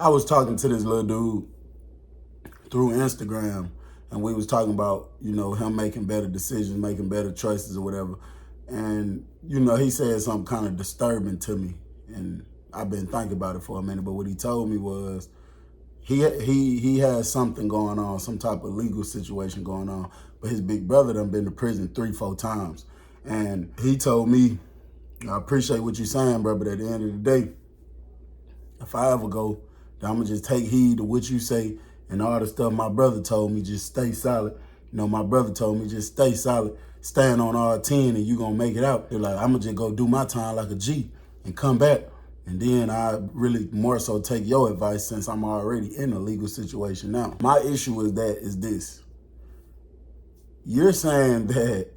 I was talking to this little dude through Instagram, and we was talking about, him making better decisions, making better choices or whatever. And, he said something kind of disturbing to me. And I've been thinking about it for a minute, but what he told me was he has something going on, some type of legal situation going on, but his big brother done been to prison 3-4 times. And he told me, I appreciate what you're saying, bro, but at the end of the day, if I ever go, then I'm gonna just take heed to what you say and all the stuff my brother told me, just stay solid. My brother told me just stay solid, stand on all 10 and you gonna make it out. They're like, I'm gonna just go do my time like a G and come back. And then I really more so take your advice since I'm already in a legal situation now. My issue is this. You're saying that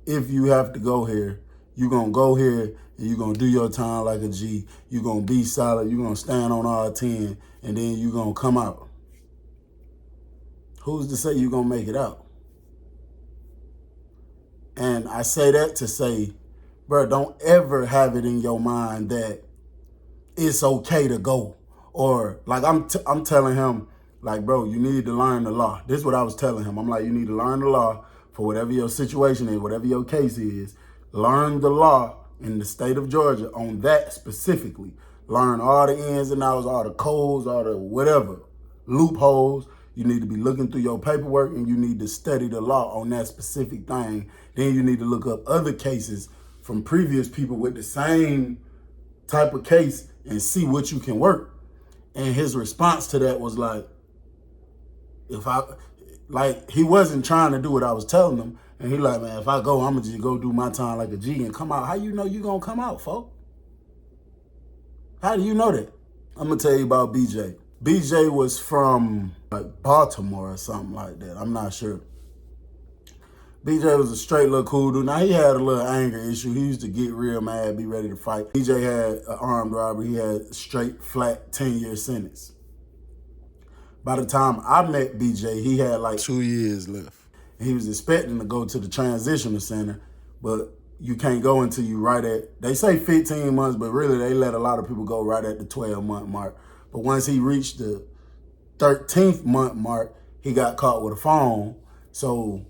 if you have to go here, you're going to go here and you're going to do your time like a G. You're going to be solid. You're going to stand on all 10 and then you're going to come out. Who's to say you're going to make it out? And I say that to say, bro, don't ever have it in your mind that it's okay to go. Or like I'm telling him, like, bro, you need to learn the law. This is what I was telling him. I'm like, you need to learn the law for whatever your situation is, whatever your case is. Learn the law in the state of Georgia on that specifically. Learn all the ins and outs, all the codes, all the whatever, loopholes. You need to be looking through your paperwork and you need to study the law on that specific thing. Then you need to look up other cases from previous people with the same type of case and see what you can work. And his response to that was like, he wasn't trying to do what I was telling him. And he like, man, if I go, I'm going to just go do my time like a G and come out. How you know you going to come out, folks? How do you know that? I'm going to tell you about BJ. BJ was from like Baltimore or something like that. I'm not sure. BJ was a straight little cool dude. Now, he had a little anger issue. He used to get real mad, be ready to fight. BJ had an armed robbery. He had straight, flat 10-year sentence. By the time I met BJ, he had like 2 years left. He was expecting to go to the transitional center, but you can't go until you right at, they say 15 months, but really they let a lot of people go right at the 12-month mark. But once he reached the 13th month mark, he got caught with a phone. So,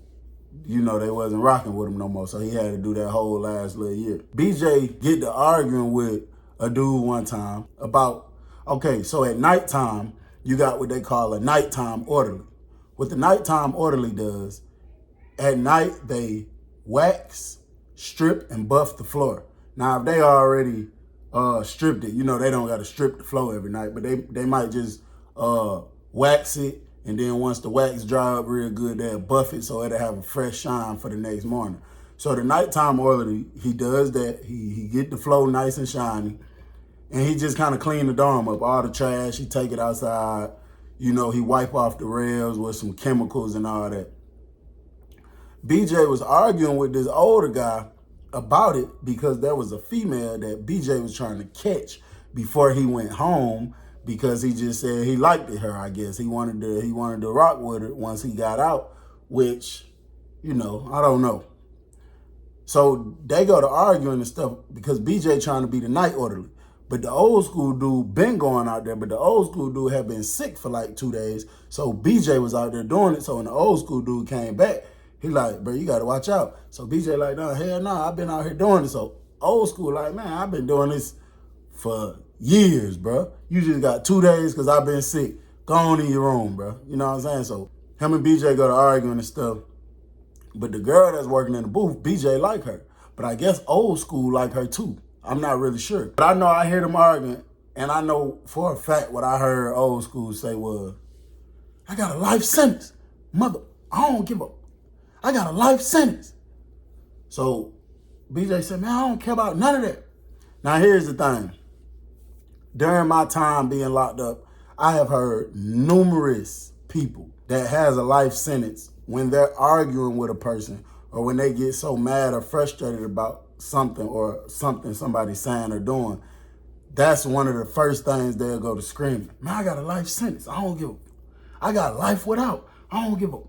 they wasn't rocking with him no more. So he had to do that whole last little year. BJ get to arguing with a dude one time about, okay, so at nighttime, you got what they call a nighttime orderly. What the nighttime orderly does, at night, they wax, strip, and buff the floor. Now, if they already stripped it, they don't got to strip the floor every night, but they might just wax it, and then once the wax dry up real good, they'll buff it so it'll have a fresh shine for the next morning. So the nighttime orderly, he does that. He get the floor nice and shiny, and he just kind of clean the dorm up, all the trash. He take it outside. He wipe off the rails with some chemicals and all that. BJ was arguing with this older guy about it because there was a female that BJ was trying to catch before he went home because he just said he liked her, I guess. He wanted to rock with her once he got out, which, I don't know. So they go to arguing and stuff because BJ trying to be the night orderly. But the old school dude been going out there, but the old school dude had been sick for like 2 days. So BJ was out there doing it. So when the old school dude came back, he like, bro, you got to watch out. So BJ like, no, hell no, I've been out here doing it. So old school like, man, I've been doing this for years, bro. You just got 2 days because I've been sick. Go on in your room, bro. You know what I'm saying? So him and BJ go to arguing and stuff. But the girl that's working in the booth, BJ like her. But I guess old school like her too. I'm not really sure. But I know I hear them arguing, and I know for a fact what I heard old school say was, I got a life sentence. Mother, I don't give a, I got a life sentence. So BJ said, man, I don't care about none of that. Now here's the thing. During my time being locked up, I have heard numerous people that has a life sentence when they're arguing with a person or when they get so mad or frustrated about something or something somebody's saying or doing, that's one of the first things they'll go to screaming. Man, I got a life sentence. I don't give a, I got life without. I don't give a.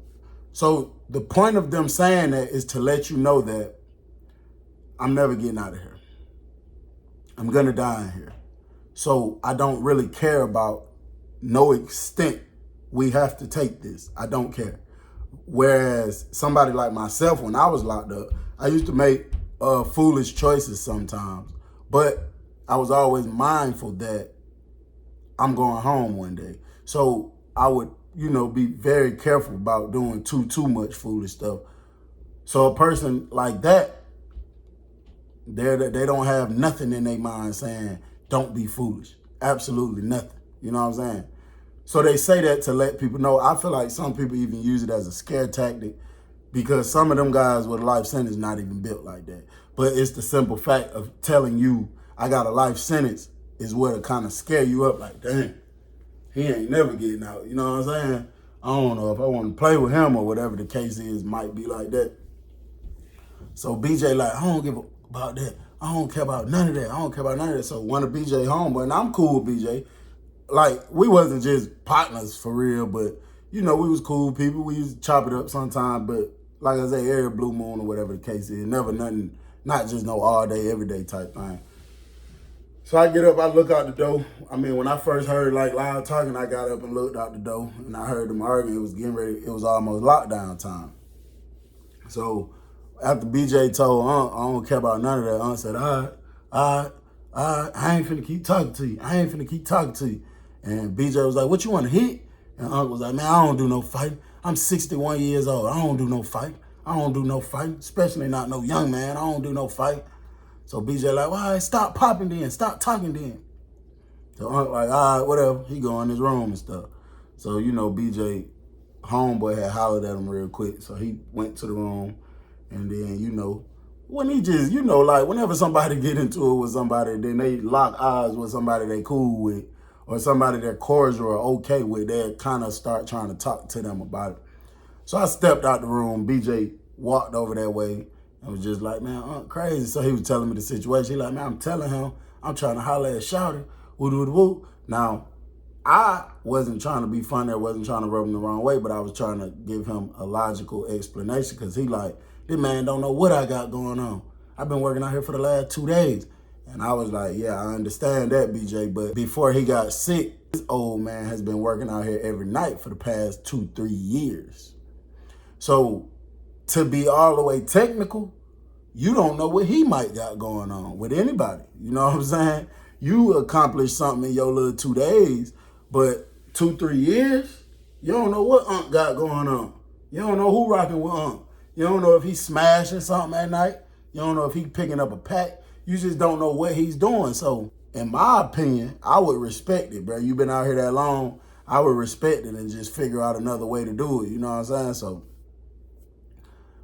So the point of them saying that is to let you know that I'm never getting out of here. I'm going to die in here. So I don't really care about no extent we have to take this. I don't care. Whereas somebody like myself, when I was locked up, I used to make foolish choices sometimes. But I was always mindful that I'm going home one day. So I would, be very careful about doing too much foolish stuff. So a person like that, they don't have nothing in their mind saying, don't be foolish. Absolutely nothing. You know what I'm saying? So they say that to let people know. I feel like some people even use it as a scare tactic because some of them guys with a life sentence not even built like that. But it's the simple fact of telling you I got a life sentence is what'll kind of scare you up like, damn, he ain't never getting out. You know what I'm saying? I don't know if I want to play with him or whatever the case is, might be like that. So BJ like, I don't give a about that. I don't care about none of that. I don't care about none of that. So one of BJ homeboy, and I'm cool with BJ. Like, we wasn't just partners for real, but, we was cool people. We used to chop it up sometime, but like I say, every blue moon or whatever the case is, never nothing, not just no all day, every day type thing. So I get up, I look out the door. I mean, when I first heard like loud talking, I got up and looked out the door and I heard them arguing. It was getting ready, it was almost lockdown time. So after BJ told Unc, I don't care about none of that, Unc said, I ain't finna keep talking to you. I ain't finna keep talking to you. And BJ was like, what you want to hit? And Unc was like, man, I don't do no fighting. I'm 61 years old. I don't do no fight. I don't do no fighting, especially not no young man. I don't do no fight. So BJ like, all right, stop popping then. Stop talking then. So Unc like, all right, whatever. He go in his room and stuff. So, BJ, homeboy had hollered at him real quick. So he went to the room. And then, when he just, like whenever somebody get into it with somebody, then they lock eyes with somebody they cool with or somebody they're cordial or okay with, they kind of start trying to talk to them about it. So I stepped out the room. BJ walked over that way and was just like, man, Unc crazy. So he was telling me the situation. He like, man, I'm telling him, I'm trying to holler at Shouty. Woo. Now, I wasn't trying to be funny. I wasn't trying to rub him the wrong way, but I was trying to give him a logical explanation because he like, this man don't know what I got going on. I've been working out here for the last 2 days. And I was like, yeah, I understand that, BJ. But before he got sick, this old man has been working out here every night for the past 2-3 years. So to be all the way technical, you don't know what he might got going on with anybody. You know what I'm saying? You accomplished something in your little 2 days, but 2-3 years, you don't know what Unc got going on. You don't know who rocking with Unc. You don't know if he's smashing something at night. You don't know if he's picking up a pack. You just don't know what he's doing. So in my opinion, I would respect it, bro. You've been out here that long. I would respect it and just figure out another way to do it. You know what I'm saying? So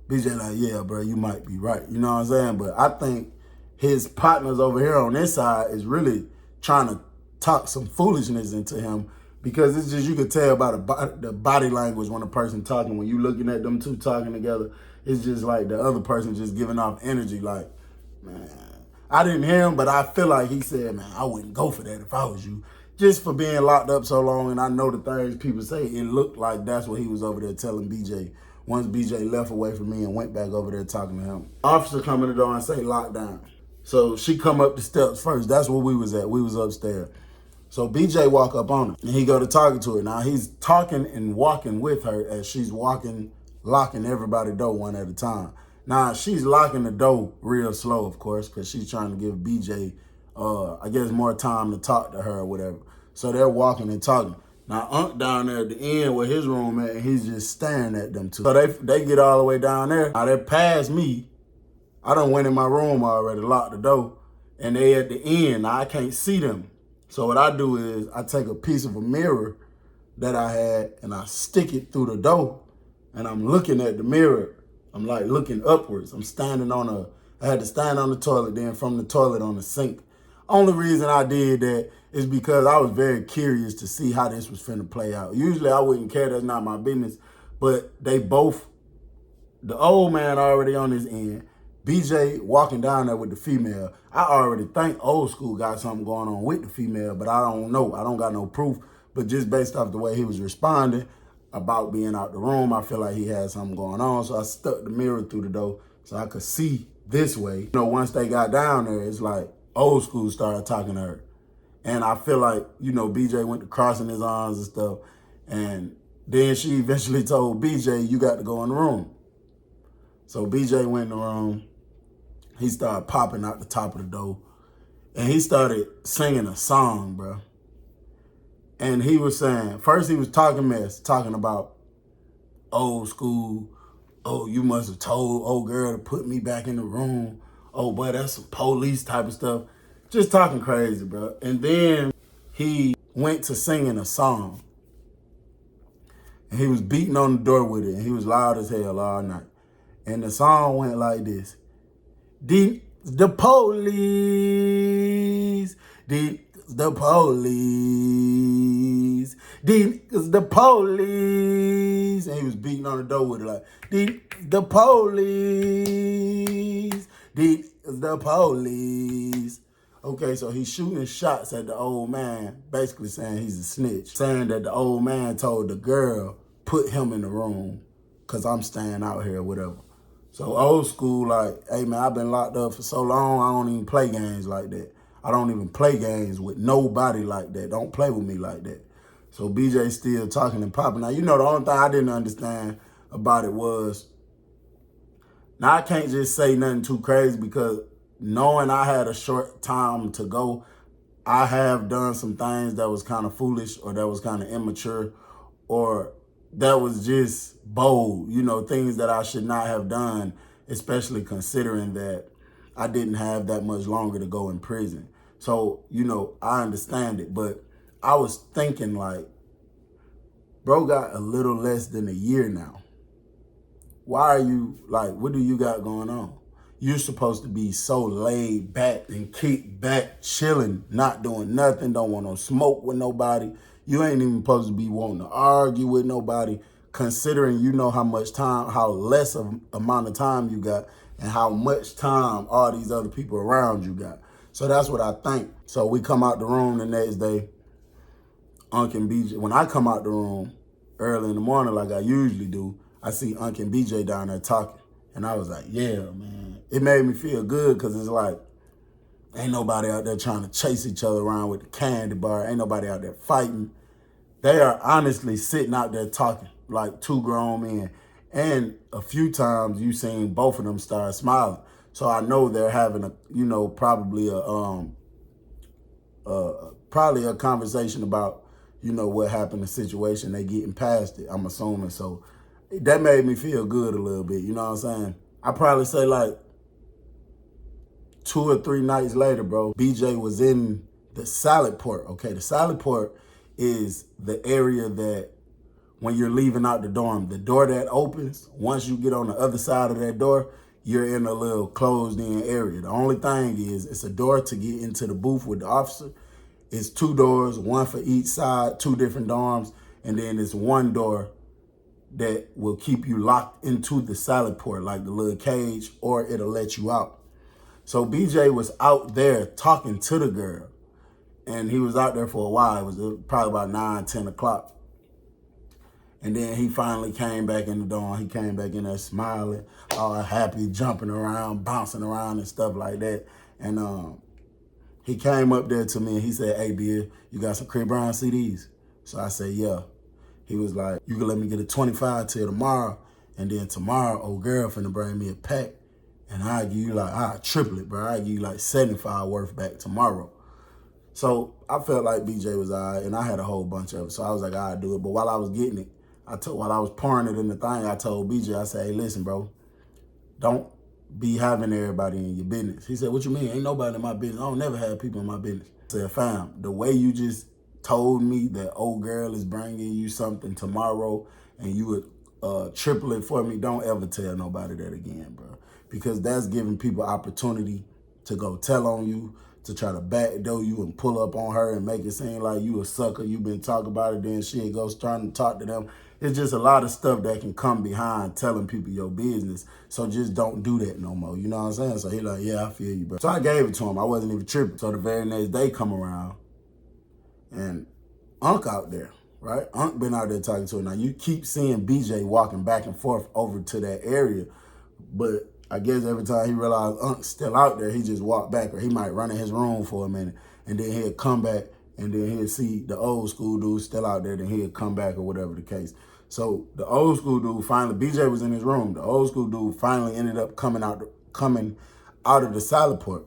BJ like, yeah, bro, you might be right. You know what I'm saying? But I think his partners over here on this side is really trying to talk some foolishness into him because it's just, you could tell by the body language when a person talking, when you looking at them two talking together, it's just like the other person just giving off energy like, man, I didn't hear him, but I feel like he said, man, I wouldn't go for that if I was you. Just for being locked up so long, and I know the things people say, it looked like that's what he was over there telling BJ. Once BJ left away from me and went back over there talking to him. Officer come in the door and say lockdown. So she come up the steps first. That's where we was at. We was upstairs. So BJ walk up on her and he go to talking to her. Now he's talking and walking with her as she's walking, locking everybody's door one at a time. Now she's locking the door real slow, of course, because she's trying to give BJ, I guess, more time to talk to her or whatever. So they're walking and talking. Now Unc down there at the end where his room at, and he's just staring at them two. So they get all the way down there. Now they past me. I done went in my room already, locked the door, and they at the end. Now I can't see them. So what I do is I take a piece of a mirror that I had and I stick it through the door, and I'm looking at the mirror. I'm like looking upwards. I'm standing on I had to stand on the toilet, then from the toilet on the sink. Only reason I did that is because I was very curious to see how this was finna play out. Usually I wouldn't care, that's not my business, but they both, the old man already on his end, BJ walking down there with the female. I already think old school got something going on with the female, but I don't know. I don't got no proof, but just based off the way he was responding about being out the room, I feel like he had something going on. So I stuck the mirror through the door so I could see this way. Once they got down there, it's like old school started talking to her. And I feel like, you know, BJ went to crossing his arms and stuff. And then she eventually told BJ, you got to go in the room. So BJ went in the room. He started popping out the top of the door. And he started singing a song, bro. And he was saying, first he was talking mess, talking about old school. Oh, you must have told old girl to put me back in the room. Oh, boy, that's some police type of stuff. Just talking crazy, bro. And then he went to singing a song. And he was beating on the door with it. And he was loud as hell all night. And the song went like this. The police. The police. The police. And he was beating on the door with it like, the police. The police. Okay, so he's shooting shots at the old man, basically saying he's a snitch. Saying that the old man told the girl, put him in the room, because I'm staying out here or whatever. So old school, like, hey, man, I've been locked up for so long, I don't even play games like that. I don't even play games with nobody like that. Don't play with me like that. So BJ still talking and popping. Now, you know, the only thing I didn't understand about it was, now I can't just say nothing too crazy because knowing I had a short time to go, I have done some things that was kind of foolish or that was kind of immature or that was just bold, you know, things that I should not have done, especially considering that I didn't have that much longer to go in prison. So, you know, I understand it, but I was thinking like, bro got a little less than a year now. Why are you, like, what do you got going on? You're supposed to be so laid back and kick back, chilling, not doing nothing, don't want no smoke with nobody. You ain't even supposed to be wanting to argue with nobody, considering you know how much time, how less of amount of time you got and how much time all these other people around you got. So that's what I think. So we come out the room the next day. Unc and BJ, when I come out the room early in the morning like I usually do, I see Unc and BJ down there talking. And I was like, yeah, man. It made me feel good because it's like, ain't nobody out there trying to chase each other around with the candy bar. Ain't nobody out there fighting. They are honestly sitting out there talking like two grown men. And a few times you seen both of them start smiling. So I know they're having a, you know, probably a conversation about, you know, what happened, the situation, they getting past it, I'm assuming. So that made me feel good a little bit, you know what I'm saying? I probably say like 2 or 3 nights later, bro, BJ was in the salad port, okay? The salad port is the area that when you're leaving out the dorm, the door that opens, once you get on the other side of that door, you're in a little closed in area. The only thing is it's a door to get into the booth with the officer. It's 2 doors, one for each side, 2 different dorms, and then it's 1 door that will keep you locked into the salad port, like the little cage, or it'll let you out. So BJ was out there talking to the girl, and he was out there for a while. It was probably about 9, 10 o'clock. And then he finally came back in the dorm. He came back in there smiling, all happy, jumping around, bouncing around and stuff like that. And he came up there to me and he said, hey, dear, you got some Chris Brown CDs? So I said, yeah. He was like, you can let me get a 25 till tomorrow, and then tomorrow, old girl finna bring me a pack, and I'll give you like, I'll triple it, bro. I'll give you like 75 worth back tomorrow. So I felt like BJ was all right, and I had a whole bunch of it, so I was like, I'll do it. But while I was getting it, while I was pouring it in the thing, I told BJ, I said, hey, listen, bro, don't be having everybody in your business. He said, what you mean? Ain't nobody in my business. I don't never have people in my business. I said, fam, the way you just told me that old girl is bringing you something tomorrow and you would triple it for me, don't ever tell nobody that again, bro. Because that's giving people opportunity to go tell on you, to try to backdoor you and pull up on her and make it seem like you a sucker. You been talking about it, then she goes trying to talk to them. It's just a lot of stuff that can come behind telling people your business. So just don't do that no more. You know what I'm saying? So he like, yeah, I feel you, bro. So I gave it to him. I wasn't even tripping. So the very next day come around, and Unc out there, right? Unc been out there talking to her. Now, you keep seeing BJ walking back and forth over to that area, but I guess every time he realized Unc's still out there, he just walked back, or he might run in his room for a minute, and then he'll come back and then he'll see the old school dude still out there, then he'll come back or whatever the case. So the old school dude finally, BJ was in his room. The old school dude finally ended up coming out of the salad port.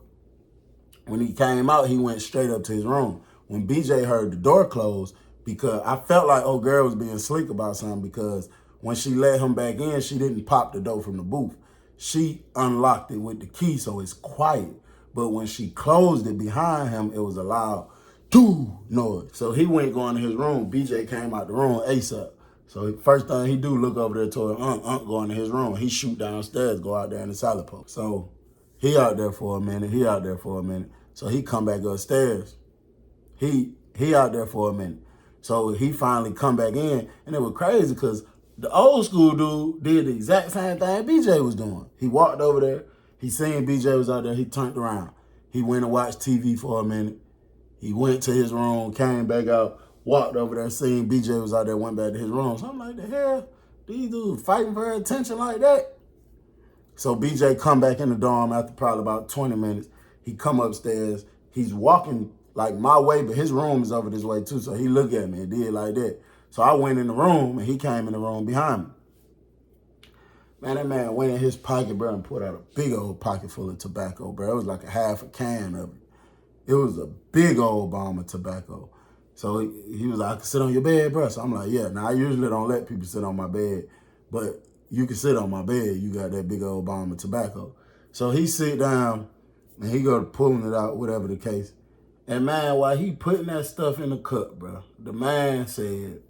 When he came out, he went straight up to his room. When BJ heard the door close, because I felt like old girl was being slick about something, because when she let him back in, she didn't pop the door from the booth. She unlocked it with the key, so it's quiet. But when she closed it behind him, it was a loud doo noise. So he went going to his room. BJ came out the room ASAP. So first thing he do, look over there to Unc going to his room. He shoot downstairs, go out there in the salad port. So he out there for a minute. So he come back upstairs. He out there for a minute. So he finally come back in, and it was crazy because the old school dude did the exact same thing BJ was doing. He walked over there. He seen BJ was out there. He turned around. He went and watched TV for a minute. He went to his room, came back out, walked over there, seen BJ was out there, went back to his room. So I'm like, the hell? These dudes fighting for attention like that? So BJ come back in the dorm after probably about 20 minutes. He come upstairs. He's walking like my way, but his room is over this way too. So he looked at me and did like that. So I went in the room and he came in the room behind me. Man, that man went in his pocket, bro, and pulled out a big old pocket full of tobacco, bro. It was like a half a can of it. It was a big old bomb of tobacco. So he was like, I can sit on your bed, bro. So I'm like, yeah. Now, I usually don't let people sit on my bed, but you can sit on my bed. You got that big old bomb of tobacco. So he sit down and he go to pulling it out, whatever the case. And man, while he putting that stuff in the cup, bro, the man said,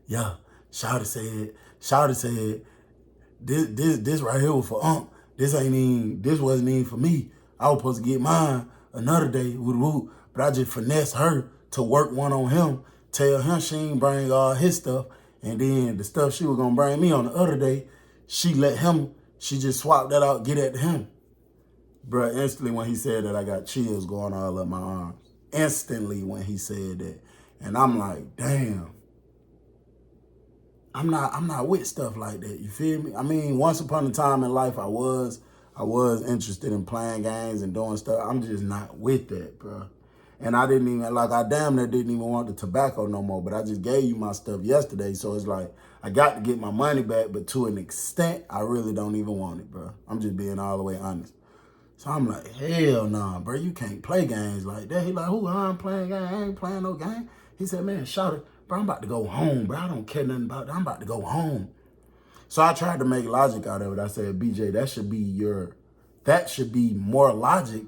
yeah, Shawty said, this right here was for Unc. This wasn't even for me. I was supposed to get mine another day, but I just finessed her to work one on him, tell him she ain't bring all his stuff, and then the stuff she was gonna bring me on the other day, she just swapped that out, get it to him. Bruh, instantly when he said that, I got chills going all up my arms. Instantly when he said that. And I'm like, damn. I'm not with stuff like that, you feel me? I mean, once upon a time in life, I was interested in playing games and doing stuff. I'm just not with that, bro. And I didn't even, like, I damn near didn't even want the tobacco no more, but I just gave you my stuff yesterday, so it's like, I got to get my money back, but to an extent, I really don't even want it, bro. I'm just being all the way honest. So I'm like, hell nah, bro, you can't play games like that. He like, who, I'm playing games? I ain't playing no game. He said, man, shout it. Bro, I'm about to go home, bro. I don't care nothing about that. I'm about to go home. So I tried to make logic out of it. I said, BJ, that should be more logic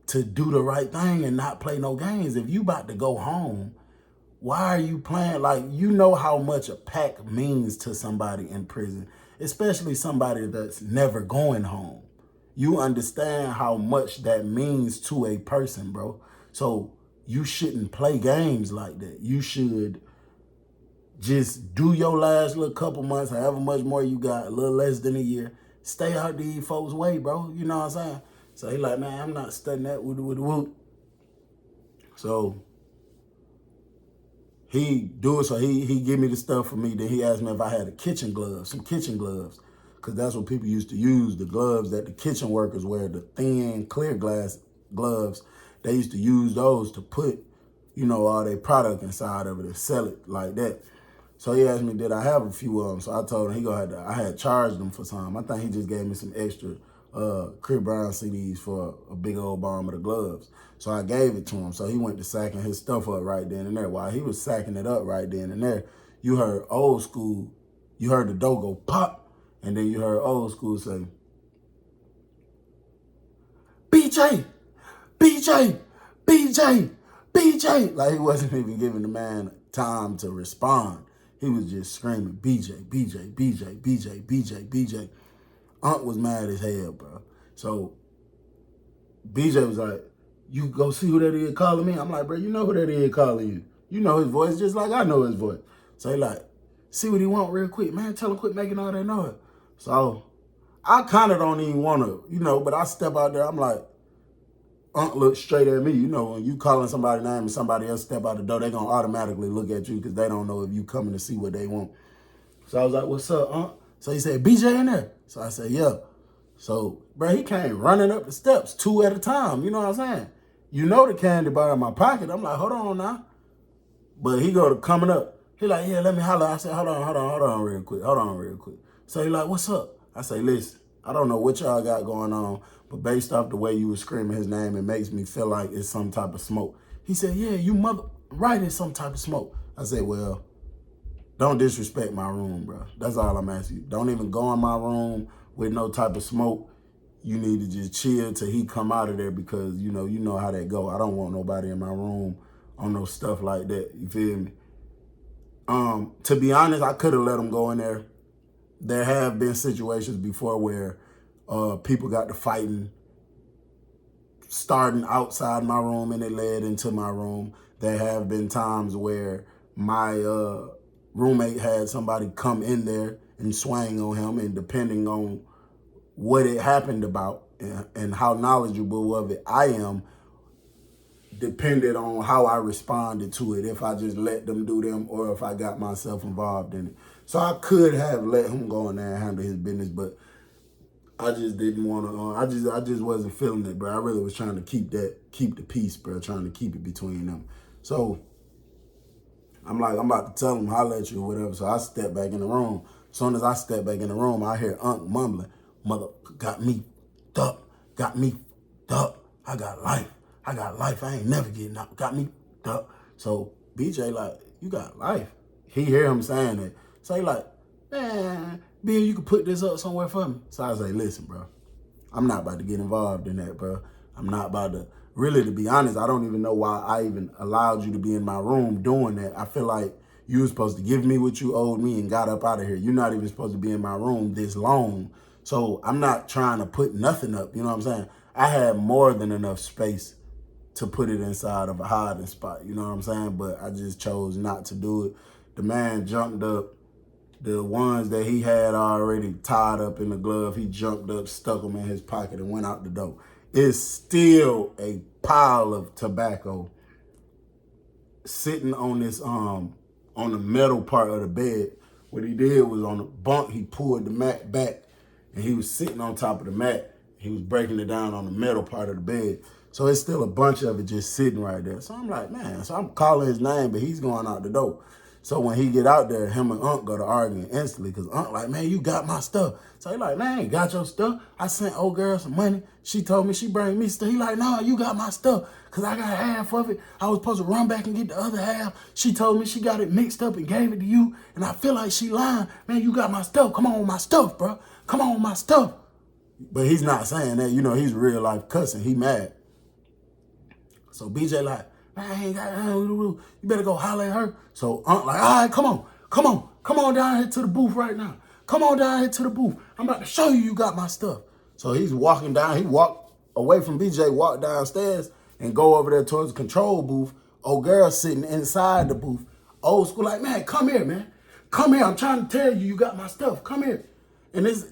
to do the right thing and not play no games. If you about to go home, why are you playing? Like, you know how much a pack means to somebody in prison, especially somebody that's never going home. You understand how much that means to a person, bro. So you shouldn't play games like that. You should just do your last little couple months, however much more you got, a little less than a year. Stay out these folks' way, bro. You know what I'm saying? So he like, man, I'm not studying that woo. So he do it. So he give me the stuff for me. Then he asked me if I had some kitchen gloves, because that's what people used to use, the gloves that the kitchen workers wear, the thin, clear glass gloves. They used to use those to put, all their product inside of it and sell it like that. So he asked me, did I have a few of them? So I told him I had charged them for some. I think he just gave me some extra Chris Brown CDs for a big old bomb of the gloves. So I gave it to him. So he went to sacking his stuff up right then and there. While he was sacking it up right then and there, you heard old school, you heard the door go pop, and then you heard old school say, BJ, BJ, BJ, BJ. Like he wasn't even giving the man time to respond. He was just screaming, BJ, BJ, BJ, BJ, BJ, BJ. Unc was mad as hell, bro. So BJ was like, you go see who that is calling me? I'm like, bro, you know who that is calling you. You know his voice just like I know his voice. So he like, see what he want real quick. Man, tell him quit making all that noise. So I kind of don't even want to, but I step out there. I'm like, Unc look straight at me. When you calling somebody's name and somebody else step out the door, they going to automatically look at you because they don't know if you coming to see what they want. So I was like, what's up, Unc? So he said, BJ in there? So I said, yeah. So, bro, he came running up the steps 2 at a time. You know what I'm saying? you know the candy bar in my pocket. I'm like, hold on now. But he go to coming up. He like, yeah, let me holler. I said, hold on real quick. Hold on real quick. So he like, what's up? I say, listen, I don't know what y'all got going on, but based off the way you were screaming his name, it makes me feel like it's some type of smoke. He said, yeah, you right, it's some type of smoke. I said, well, don't disrespect my room, bro. That's all I'm asking you. Don't even go in my room with no type of smoke. You need to just chill till he come out of there because, you know how that go. I don't want nobody in my room on no stuff like that. You feel me? To be honest, I could have let him go in there. There have been situations before where people got to fighting, starting outside my room, and it led into my room. There have been times where my roommate had somebody come in there and swing on him, and depending on what it happened about and how knowledgeable of it I am, depended on how I responded to it, if I just let them do them or if I got myself involved in it. So I could have let him go in there and handle his business, but I just didn't want to. I just wasn't feeling it, bro. I really was trying to keep the peace, bro. Trying to keep it between them. So I'm like, I'm about to tell him, holler at you or whatever. So I step back in the room. As soon as I step back in the room, I hear Unc mumbling, mother got me up, I got life. I ain't never getting out. Got me up. So BJ like, you got life. He hear him saying it. So he like, man, B, you can put this up somewhere for me. So I was like, listen, bro, I'm not about to get involved in that, bro. I'm not about to. Really, to be honest, I don't even know why I even allowed you to be in my room doing that. I feel like you were supposed to give me what you owed me and got up out of here. You're not even supposed to be in my room this long. So I'm not trying to put nothing up. You know what I'm saying? I had more than enough space to put it inside of a hiding spot. You know what I'm saying? But I just chose not to do it. The man jumped up. The ones that he had already tied up in the glove, he jumped up, stuck them in his pocket, and went out the door. It's still a pile of tobacco sitting on this on the metal part of the bed. What he did was on the bunk, he pulled the mat back, and he was sitting on top of the mat. He was breaking it down on the metal part of the bed. So it's still a bunch of it just sitting right there. So I'm like, man, so I'm calling his name, but he's going out the door. So when he get out there, him and Unc go to arguing instantly because Unc like, man, you got my stuff. So he like, man, I ain't got your stuff. I sent old girl some money. She told me she bring me stuff. He like, no, you got my stuff because I got half of it. I was supposed to run back and get the other half. She told me she got it mixed up and gave it to you. And I feel like she lying. Man, you got my stuff. Come on with my stuff, bro. Come on with my stuff. But he's not saying that. You know, he's real life cussing. He mad. So BJ like, man, I ain't got, you better go holler at her. So Unc like, all right, come on down here to the booth right now. Come on down here to the booth. I'm about to show you got my stuff. So he's walking down. He walked away from BJ, walked downstairs, and go over there towards the control booth. Old girl sitting inside the booth. Old school like, man, come here, man. Come here. I'm trying to tell you, you got my stuff. Come here. And it's,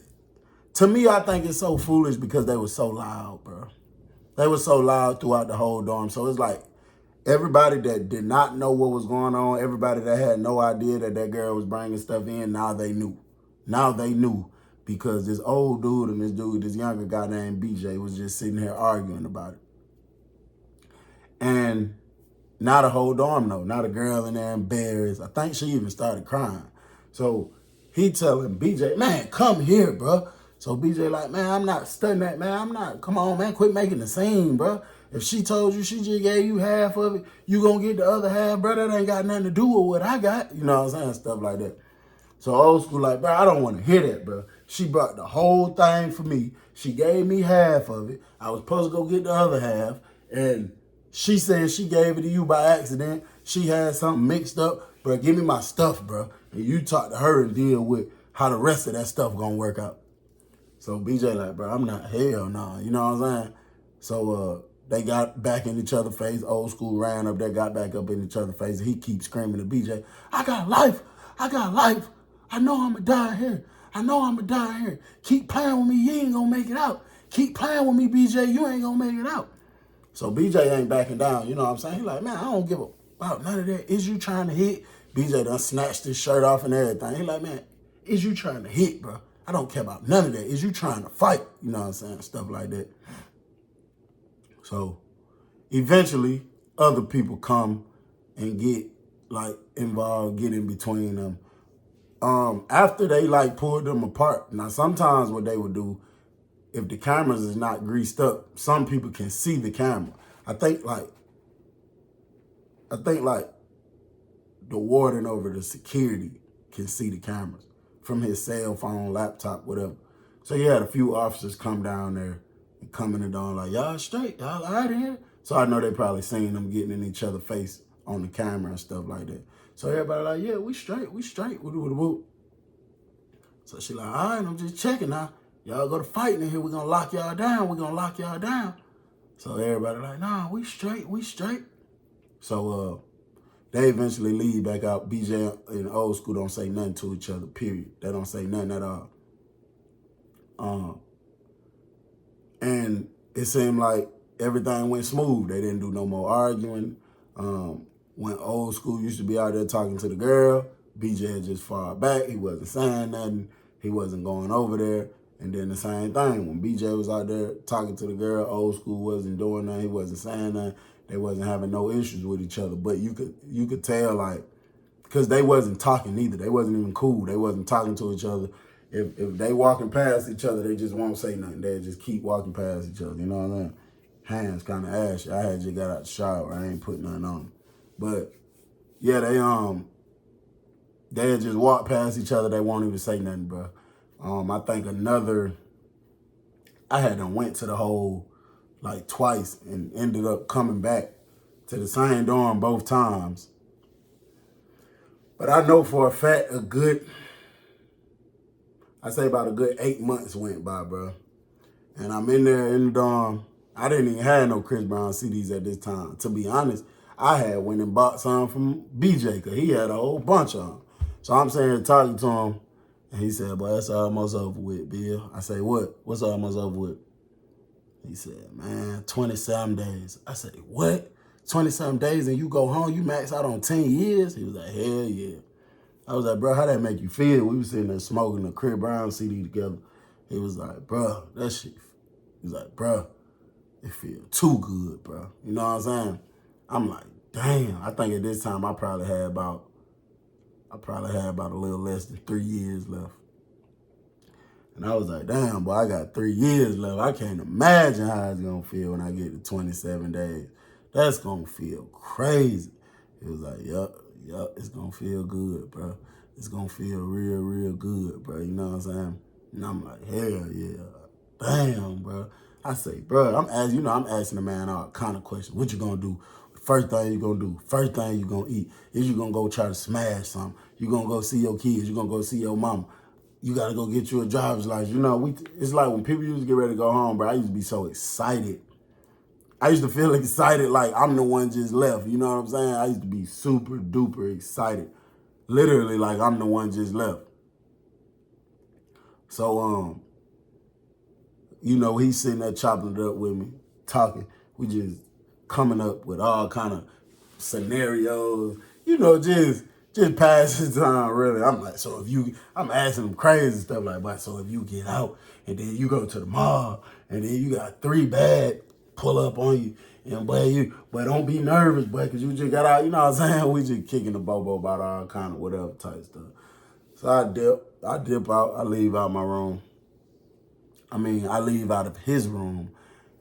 to me, I think it's so foolish because they were so loud, bro. They were so loud throughout the whole dorm. So it's like everybody that did not know what was going on, everybody that had no idea that that girl was bringing stuff in, now they knew. Now they knew because this old dude and this younger guy named BJ was just sitting here arguing about it. And now the whole dorm know. Now the girl in there embarrassed. I think she even started crying. So he telling BJ, man, come here, bro. So BJ like, man, I'm not studying that, man. I'm not. Come on, man. Quit making the scene, bro. If she told you she just gave you half of it, you gonna get the other half, bro. That ain't got nothing to do with what I got. You know what I'm saying? Stuff like that. So old school like, bro, I don't want to hear that, bro. She brought the whole thing for me. She gave me half of it. I was supposed to go get the other half. And she said she gave it to you by accident. She had something mixed up. Bro, give me my stuff, bro. And you talk to her and deal with how the rest of that stuff gonna work out. So BJ like, bro, I'm not, hell no. You know what I'm saying? So they got back in each other's face. Old school ran up there, got back up in each other's face. And he keeps screaming to BJ, I got life. I got life. I know I'm going to die here. I know I'm going to die here. Keep playing with me. You ain't going to make it out. Keep playing with me, BJ. You ain't going to make it out. So BJ ain't backing down. You know what I'm saying? He like, man, I don't give a about none of that. Is you trying to hit? BJ done snatched his shirt off and everything. He like, man, is you trying to hit, bro? I don't care about none of that. Is you trying to fight? You know what I'm saying? Stuff like that. So eventually other people come and get like involved, get in between them. After they like pulled them apart. Now sometimes what they would do, if the cameras is not greased up, some people can see the camera. I think like the warden over the security can see the cameras from his cell phone, laptop, whatever. So he had a few officers come down there and come in the door like, y'all straight, y'all all right here? So I know they probably seen them getting in each other's face on the camera and stuff like that. So everybody like, yeah, we straight. Woo. So she like, all right, I'm just checking now. Y'all go to fighting in here. We're going to lock y'all down. So everybody like, nah, we straight. So they eventually leave back out. BJ and old school don't say nothing to each other, period. They don't say nothing at all. And it seemed like everything went smooth. They didn't do no more arguing. When old school used to be out there talking to the girl, BJ had just fought back. He wasn't saying nothing. He wasn't going over there. And then the same thing, when BJ was out there talking to the girl, old school wasn't doing nothing. He wasn't saying nothing. They wasn't having no issues with each other. But you could tell, like, because they wasn't talking either. They wasn't even cool. They wasn't talking to each other. If they walking past each other, they just won't say nothing. They just keep walking past each other. You know what I mean? Hands kind of ashy. I had just got out the shower. I ain't put nothing on them. But yeah, they had just walked past each other. They won't even say nothing, bro. I think I had done went to the hole like twice and ended up coming back to the same dorm both times. But I know for a fact I'd say about a good 8 months went by, bro. And I'm in there in the dorm. I didn't even have no Chris Brown CDs at this time. To be honest, I had went and bought some from BJ because he had a whole bunch of them. So I'm sitting here talking to him, and he said, boy, that's almost over with, Bill. I say, what? What's almost over with? He said, man, 27 days. I said, what? 27 days and you go home, you max out on 10 years? He was like, hell yeah. I was like, bro, how that make you feel? We was sitting there smoking a Chris Brown CD together. He was like, bro, that shit. He was like, bro, it feel too good, bro. You know what I'm saying? I'm like, damn. I think at this time I probably had about a little less than 3 years left. And I was like, damn, boy, I got 3 years left. I can't imagine how it's going to feel when I get to 27 days. That's going to feel crazy. He was like, yup, it's going to feel good, bro. It's going to feel real, real good, bro. You know what I'm saying? And I'm like, hell yeah. Damn, bro. I say, bro, I'm asking the man all kind of questions. What you going to do? First thing you going to do. First thing you going to eat. Is you going to go try to smash something? You going to go see your kids? You going to go see your mama? You got to go get you a driver's license. You know, it's like when people used to get ready to go home, bro, I used to be so excited. I used to feel excited like I'm the one just left. You know what I'm saying? I used to be super duper excited. Literally like I'm the one just left. So, you know, he's sitting there chopping it up with me, talking. We just coming up with all kind of scenarios, you know, just passing time, really. I'm like, I'm asking him crazy stuff like, but so if you get out and then you go to the mall and then you got 3 bad pull up on you, and boy, don't be nervous, boy, because you just got out, you know what I'm saying? We just kicking the bobo about all kind of whatever type stuff. So I dip out, I leave out my room. I leave out of his room.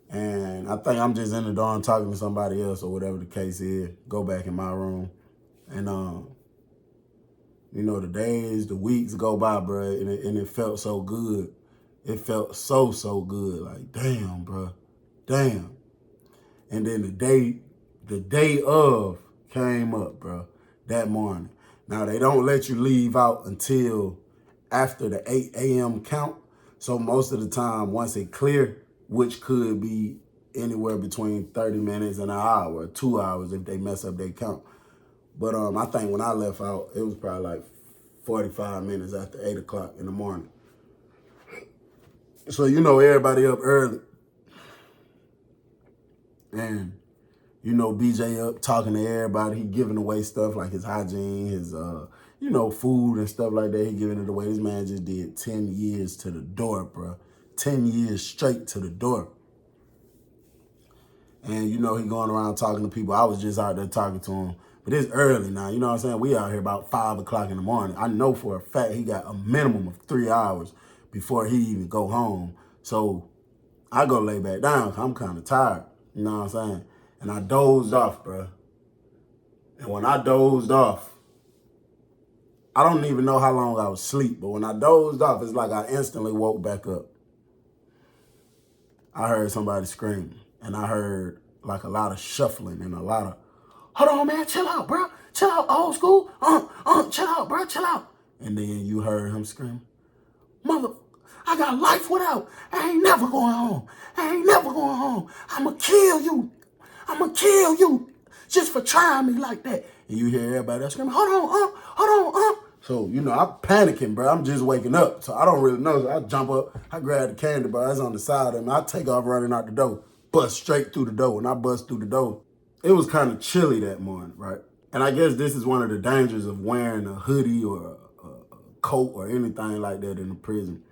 And I think I'm just in the dorm talking to somebody else or whatever the case is. Go back in my room. And, you know, the days, the weeks go by, bro, and it felt so good. It felt so good. Like, damn, bro. Damn. And then the day of came up, bro, that morning. Now, they don't let you leave out until after the 8 a.m. count. So most of the time, once it clear, which could be anywhere between 30 minutes and an hour, or 2 hours if they mess up their count. But I think when I left out, it was probably like 45 minutes after 8 o'clock in the morning. So, you know, everybody up early. And, you know, BJ up talking to everybody. He giving away stuff like his hygiene, his, you know, food and stuff like that. He giving it away. This man just did 10 years to the door, bro. 10 years straight to the door. And, you know, he going around talking to people. I was just out there talking to him. But it's early now, you know what I'm saying? We out here about 5 o'clock in the morning. I know for a fact he got a minimum of 3 hours before he even go home. So I go lay back down. I'm kind of tired, you know what I'm saying? And I dozed off, bro. And when I dozed off, I don't even know how long I was asleep, but when I dozed off, it's like I instantly woke back up. I heard somebody screaming, and I heard like a lot of shuffling and a lot of, hold on, man, chill out, bro. Chill out, old school. Chill out, bro, chill out. And then you heard him scream, mother, I got life without. I ain't never going home. I ain't never going home. I'ma kill you. I'ma kill you just for trying me like that. And you hear everybody else screaming, hold on. So, you know, I'm panicking, bro. I'm just waking up. So I don't really know. So I jump up, I grab the candy bar. It's on the side of me. I take off running out the door, bust straight through the door. When I bust through the door, it was kind of chilly that morning, right? And I guess this is one of the dangers of wearing a hoodie or a coat or anything like that in the prison.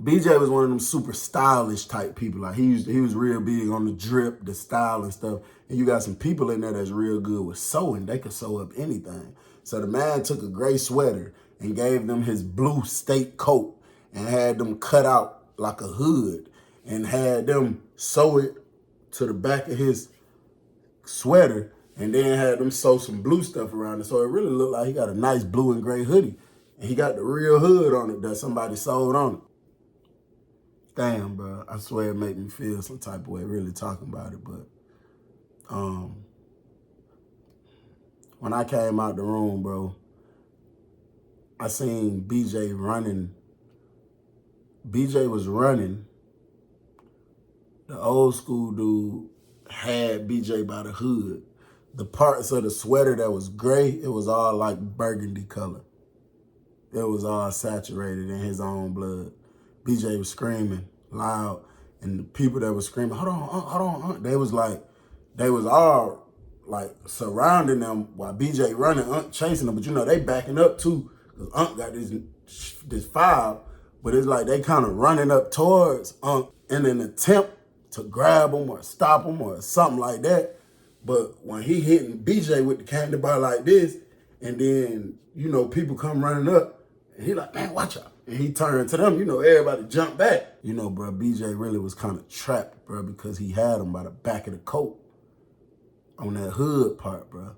BJ was one of them super stylish type people. Like he was real big on the drip, the style and stuff. And you got some people in there that's real good with sewing. They could sew up anything. So the man took a gray sweater and gave them his blue state coat and had them cut out like a hood and had them sew it to the back of his sweater and then had them sew some blue stuff around it. So it really looked like he got a nice blue and gray hoodie. And he got the real hood on it that somebody sewed on it. Damn, bro, I swear it made me feel some type of way really talking about it, but when I came out the room, bro, I seen BJ running. BJ was running. The old school dude had BJ by the hood. The parts of the sweater that was gray, it was all like burgundy color. It was all saturated in his own blood. BJ was screaming loud, and the people that were screaming, hold on, they was all like surrounding them while BJ running, chasing them, but you know, they backing up too, because got this file, but it's like they kind of running up towards in an attempt to grab him or stop him or something like that. But when he hitting BJ with the candy bar like this, and then, you know, people come running up, and he like, man, watch out. And he turned to them, you know, everybody jumped back. You know, bro, BJ really was kind of trapped, bro, because he had him by the back of the coat on that hood part, bro.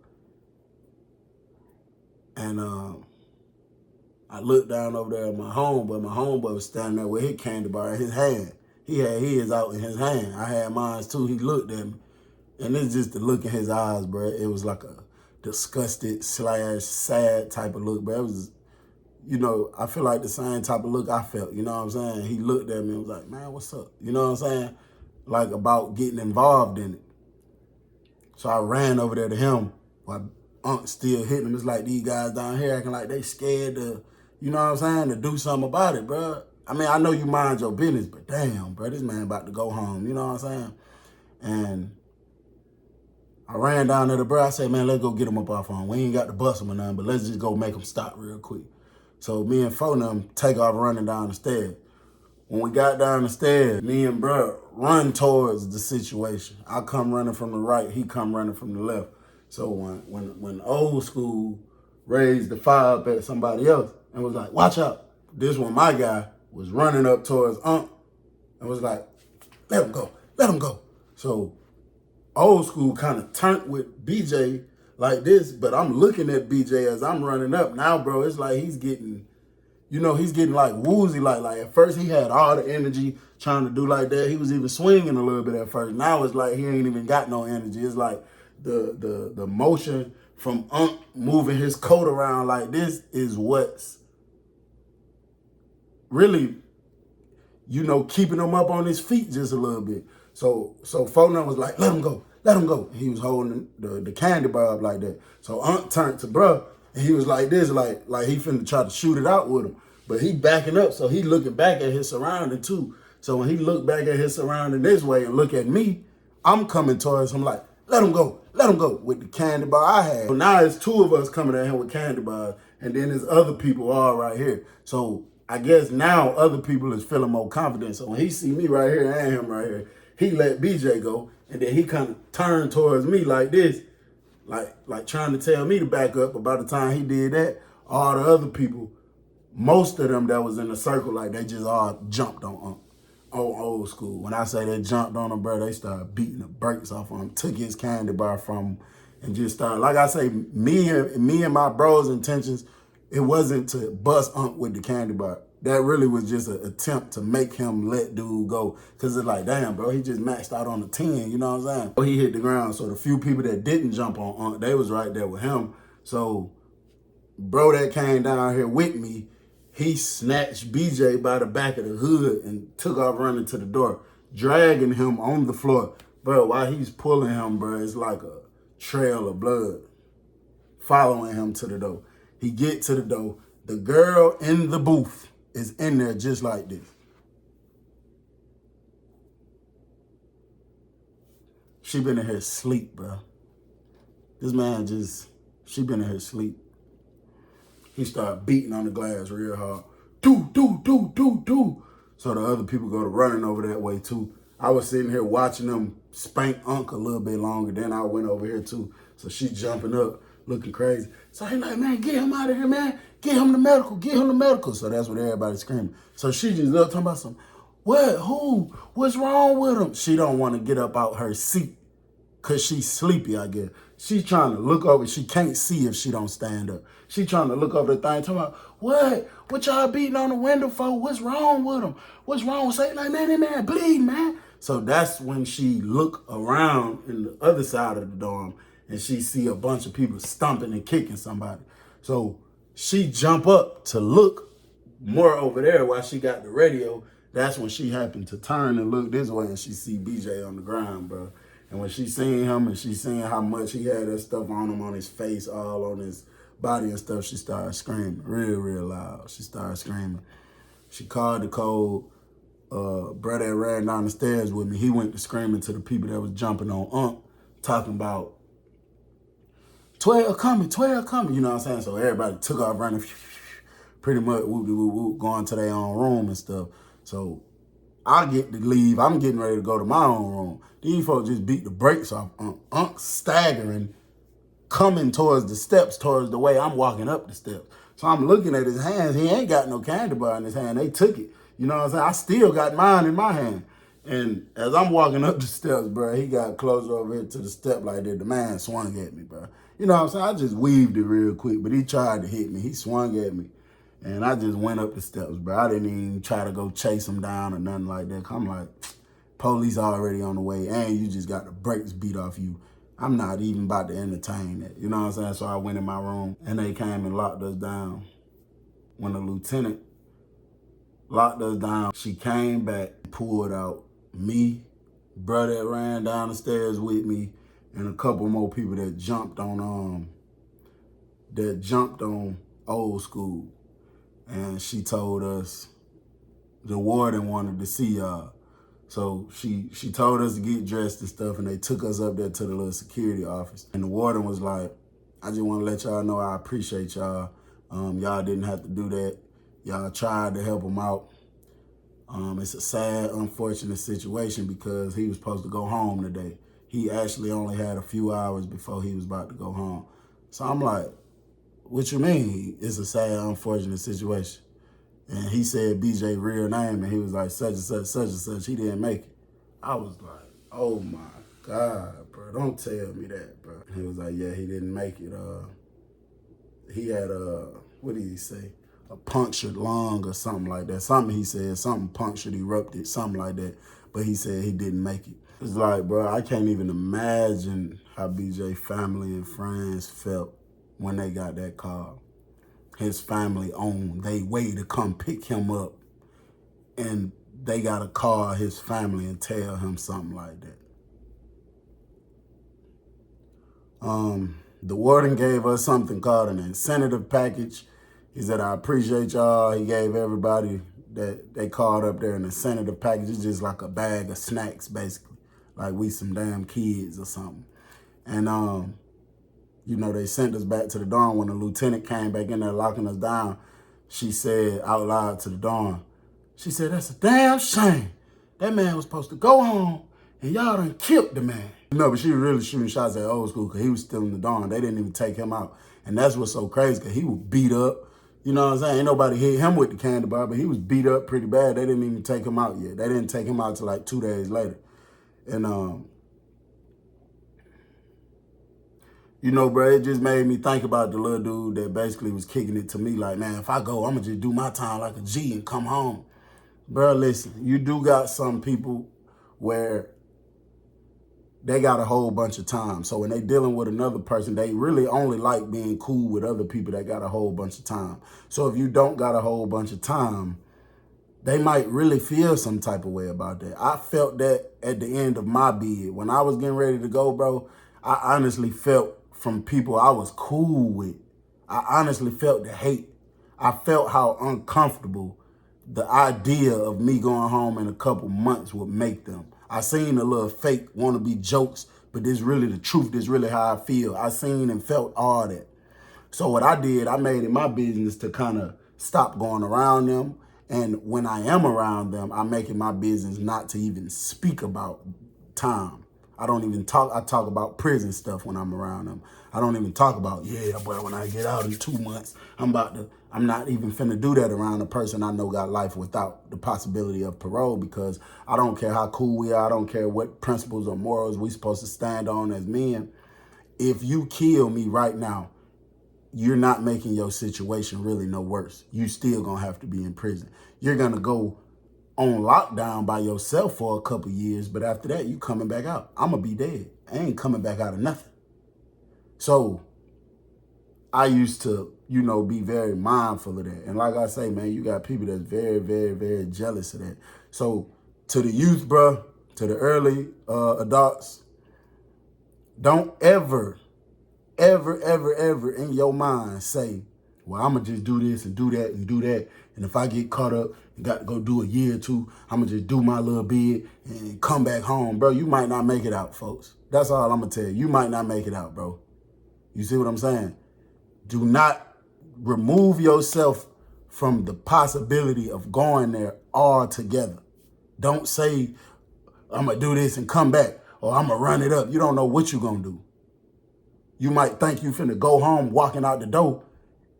And I looked down over there at my homeboy. My homeboy was standing there with his candy bar in his hand. He had his out in his hand. I had mine too. He looked at me. And it's just the look in his eyes, bro. It was like a disgusted / sad type of look, bro. It was, you know, I feel like the same type of look I felt, you know what I'm saying? He looked at me and was like, man, what's up? You know what I'm saying? Like about getting involved in it. So I ran over there to him while Unc still hitting him. It's like these guys down here acting like they scared to, you know what I'm saying, to do something about it, bro. I mean, I know you mind your business, but damn, bro, this man about to go home, you know what I'm saying? And I ran down there to bro. I said, man, let's go get him up off on. We ain't got to bust him or nothing, but let's just go make him stop real quick. So me and Fonum take off running down the stairs. When we got down the stairs, me and bro run towards the situation. I come running from the right, he come running from the left. So when old school raised the fire up at somebody else and was like, watch out. This one, my guy, was running up towards Unc and was like, let him go. So old school kind of turned with BJ like this, but I'm looking at BJ as I'm running up. Now, bro, it's like he's getting, you know, he's getting like woozy. Like at first he had all the energy trying to do like that. He was even swinging a little bit at first. Now it's like he ain't even got no energy. It's like the motion from Unc moving his coat around like this is what's really, you know, keeping him up on his feet just a little bit. So Fonum was like, let him go. And he was holding the candy bar up like that. So Unc turned to bruh, and he was like this, like he finna try to shoot it out with him. But he backing up, so he looking back at his surrounding too. So when he looked back at his surrounding this way and look at me, I'm coming towards him like, let him go with the candy bar I had. So now it's two of us coming at him with candy bars, and then there's other people all right here. So I guess now other people is feeling more confident. So when he see me right here and him right here, he let BJ go, and then he kind of turned towards me like this, like trying to tell me to back up. But by the time he did that, all the other people, most of them that was in the circle, like they just all jumped on old school. When I say they jumped on him, bro, they started beating the brakes off of him, took his candy bar from him, and just started, like I say, me and my bros' intentions, it wasn't to bust Unc with the candy bar. That really was just an attempt to make him let dude go. Cause it's like, damn, bro, he just maxed out on the 10, you know what I'm saying? He hit the ground. So the few people that didn't jump on Unc, they was right there with him. So bro that came down here with me, he snatched BJ by the back of the hood and took off running to the door, dragging him on the floor. Bro, while he's pulling him, bro, it's like a trail of blood following him to the door. He get to the door. The girl in the booth is in there just like this. She been in here asleep, bro. This man she been in here asleep. He started beating on the glass real hard. Do. So the other people go to running over that way too. I was sitting here watching them spank Unc a little bit longer. Then I went over here too. So she jumping up, looking crazy. So he like, man, get him out of here, man. Get him to medical, get him to medical. So that's what everybody's screaming. So she just up talking about something. What, who, what's wrong with him? She don't want to get up out her seat because she's sleepy, I guess. She's trying to look over. She can't see if she don't stand up. She trying to look over the thing, talking about, what? What y'all beating on the window for? What's wrong with him? What's wrong? Say, like, man, bleed, man. So that's when she look around in the other side of the dorm and she see a bunch of people stomping and kicking somebody. So she jump up to look more over there while she got the radio. That's when she happened to turn and look this way and she see BJ on the ground, bro. And when she seen him and she seen how much he had that stuff on him, on his face, all on his body and stuff, she started screaming real loud. She started screaming. She called the code. Brother that ran down the stairs with me, he went to screaming to the people that was jumping on Unc, talking about 12 coming, you know what I'm saying? So everybody took off running, pretty much whoop, going to their own room and stuff. So I get to leave. I'm getting ready to go to my own room. These folks just beat the brakes off Unc, staggering, coming towards the steps, towards the way I'm walking up the steps. So I'm looking at his hands. He ain't got no candy bar in his hand. They took it. You know what I'm saying? I still got mine in my hand. And as I'm walking up the steps, bro, he got closer over here to the step like that. The man swung at me, bro. You know what I'm saying? I just weaved it real quick, but he tried to hit me. He swung at me. And I just went up the steps, bro. I didn't even try to go chase him down or nothing like that. I'm like, police already on the way, and you just got the brakes beat off you. I'm not even about to entertain that. You know what I'm saying? So I went in my room, and they came and locked us down. When the lieutenant locked us down, she came back, pulled out me, brother that ran down the stairs with me, and a couple more people that jumped on old school. And she told us the warden wanted to see y'all. So she told us to get dressed and stuff, and they took us up there to the little security office. And the warden was like, I just want to let y'all know I appreciate y'all. Y'all didn't have to do that. Y'all tried to help him out. It's a sad, unfortunate situation because he was supposed to go home today. He actually only had a few hours before he was about to go home. So I'm like, what you mean? It's a sad, unfortunate situation. And he said BJ real name, and he was like, such and such, such and such. He didn't make it. I was like, oh my God, bro. Don't tell me that, bro. He was like, yeah, he didn't make it. He had what did he say? A punctured lung or something like that. Something he said, something punctured, erupted, something like that. But he said he didn't make it. It's like, bro, I can't even imagine how BJ family and friends felt when they got that call. His family on their way to come pick him up, and they got to call his family and tell him something like that. The warden gave us something called an incentive package. He said, I appreciate y'all. He gave everybody that they called up there an incentive package. It's just like a bag of snacks, basically. Like we some damn kids or something. And, you know, they sent us back to the dorm. When the lieutenant came back in there locking us down, she said out loud to the dorm, she said, that's a damn shame. That man was supposed to go home and y'all done killed the man. No, but she was really shooting shots at Old School because he was still in the dorm. They didn't even take him out. And that's what's so crazy because he was beat up. You know what I'm saying? Ain't nobody hit him with the candy bar, but he was beat up pretty bad. They didn't even take him out yet. They didn't take him out till like 2 days later. And, you know, bro, it just made me think about the little dude that basically was kicking it to me like, man, if I go, I'm going to just do my time like a G and come home. Bro, listen, you do got some people where they got a whole bunch of time. So when they dealing with another person, they really only like being cool with other people that got a whole bunch of time. So if you don't got a whole bunch of time, they might really feel some type of way about that. I felt that at the end of my bid. When I was getting ready to go, bro, I honestly felt from people I was cool with, I honestly felt the hate. I felt how uncomfortable the idea of me going home in a couple months would make them. I seen a little fake wannabe jokes, but this really the truth. This really how I feel. I seen and felt all that. So what I did, I made it my business to kind of stop going around them. And when I am around them, I make it my business not to even speak about time. I don't even talk. I talk about prison stuff when I'm around them. I don't even talk about, yeah, but when I get out in 2 months, I'm not even finna do that around a person I know got life without the possibility of parole, because I don't care how cool we are. I don't care what principles or morals we supposed to stand on as men. If you kill me right now, you're not making your situation really no worse. You still gonna have to be in prison. You're gonna go on lockdown by yourself for a couple years, but after that, you coming back out. I'm gonna be dead. I ain't coming back out of nothing. So I used to, you know, be very mindful of that. And like I say, man, you got people that's very, very, very jealous of that. So to the youth, bro, to the early adults, don't ever in your mind say, well, I'm going to just do this and do that and do that. And if I get caught up and got to go do a year or two, I'm going to just do my little bid and come back home. Bro, you might not make it out, folks. That's all I'm going to tell you. You might not make it out, bro. You see what I'm saying? Do not remove yourself from the possibility of going there altogether. Don't say, I'm going to do this and come back, or I'm going to run it up. You don't know what you're going to do. You might think you finna go home walking out the door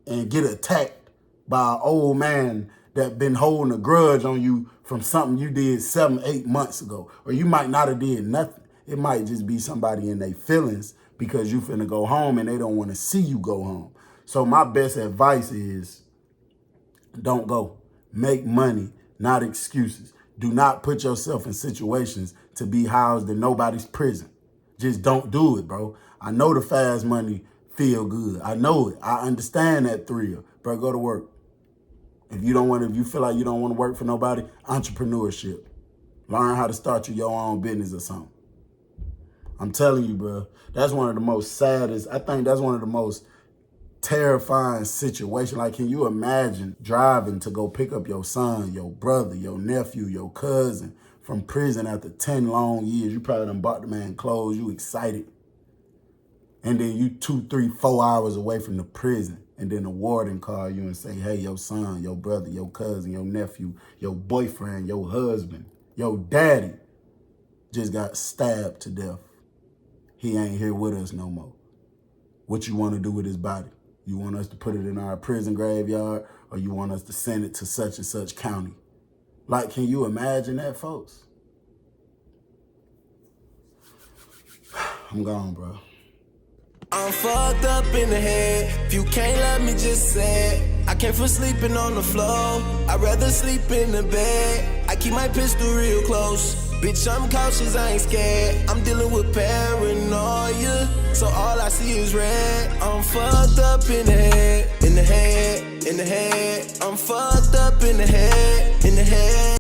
and get attacked by an old man that been holding a grudge on you from something you did 7, 8 months ago. Or you might not have did nothing. It might just be somebody in their feelings because you finna go home and they don't want to see you go home. So my best advice is don't go. Make money, not excuses. Do not put yourself in situations to be housed in nobody's prison. Just don't do it, bro. I know the fast money feel good. I know it. I understand that thrill. Bro, go to work. If you feel like you don't want to work for nobody, entrepreneurship. Learn how to start your own business or something. I'm telling you, bro, that's one of the most saddest, I think that's one of the most terrifying situations. Like, can you imagine driving to go pick up your son, your brother, your nephew, your cousin from prison after 10 long years? You probably done bought the man clothes, you excited. And then you 2, 3, 4 hours away from the prison. And then the warden call you and say, hey, your son, your brother, your cousin, your nephew, your boyfriend, your husband, your daddy just got stabbed to death. He ain't here with us no more. What you want to do with his body? You want us to put it in our prison graveyard, or you want us to send it to such and such county? Like, can you imagine that, folks? I'm gone, bro. I'm fucked up in the head. If you can't let me, just say it. I came from sleeping on the floor. I'd rather sleep in the bed. I keep my pistol real close. Bitch, I'm cautious, I ain't scared. I'm dealing with paranoia, so all I see is red. I'm fucked up in the head, in the head, in the head. I'm fucked up in the head, in the head.